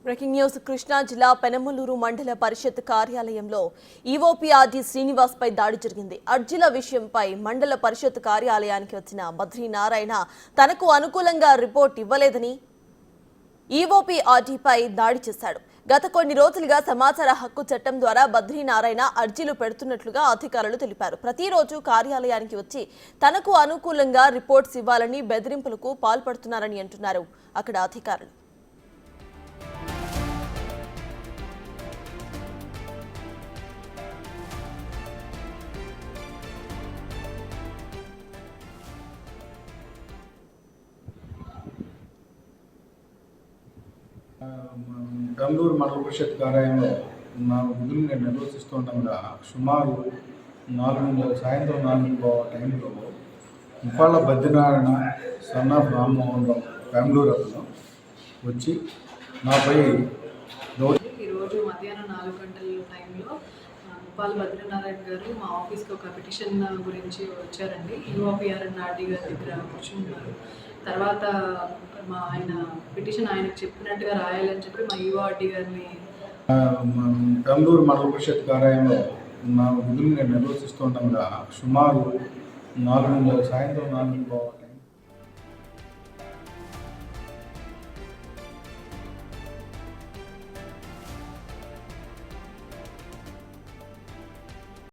Breaking news Krishna జిల్లా పెనమలూరు మండల పరిషత్ కార్యాలయంలో ఈవోపీఆర్డీ శ్రీనివాస్ పై దాడి జరిగింది. అర్జీల విషయంపై మండల పరిషత్ కార్యాలయానికి వచ్చిన బద్రీనారాయణ తనకు అనుకూలంగా రిపోర్ట్ ఇవ్వలేదని ఈవోపీఆర్డీపై దాడి చేశాడు. గత కొన్ని రోజులుగా సమాచార హక్కు చట్టం ద్వారా బద్రీనారాయణ అర్జీలు పెడుతున్నట్లుగా అధికారులు తెలిపారు. ప్రతిరోజు కార్యాలయానికి వచ్చి తనకు అనుకూలంగా రిపోర్ట్స్ ఇవ్వాలని బెదిరింపులకు పాల్పడుతున్నారని అంటున్నారు అక్కడ అధికారులు. బెంగళూరు మండల పరిషత్ కార్యాలయంలో నా విధులు నేను నిర్వర్తిస్తుండగా సుమారు సాయంత్రం 4 టైంలో ముప్పాళ్ళ బద్రీనారాయణ సన్ ఆఫ్ రామ్మోహన్ రావు బెంగళూరు అతను వచ్చి నాపై ఈరోజు మధ్యాహ్నం 4 గంటల టైంలో ముప్పాళ్ళ బద్రీనారాయణ గారు మా ఆఫీస్కి ఒక పిటిషన్ గురించి వచ్చారండి. ఈఓపీఆర్డీ గారి దగ్గర కూర్చుంటున్నారు. తర్వాత ఆయన పిటిషన్ ఆయనకు చెప్పినట్టుగా రాయాలని చెప్పి మా ఈఓఆర్డీ గారిని బెంగళూరు మండల పరిషత్ కార్యాలయంలో నా విధులు నేను నిర్వర్తిస్తుండగా సుమారు సాయంత్రం 4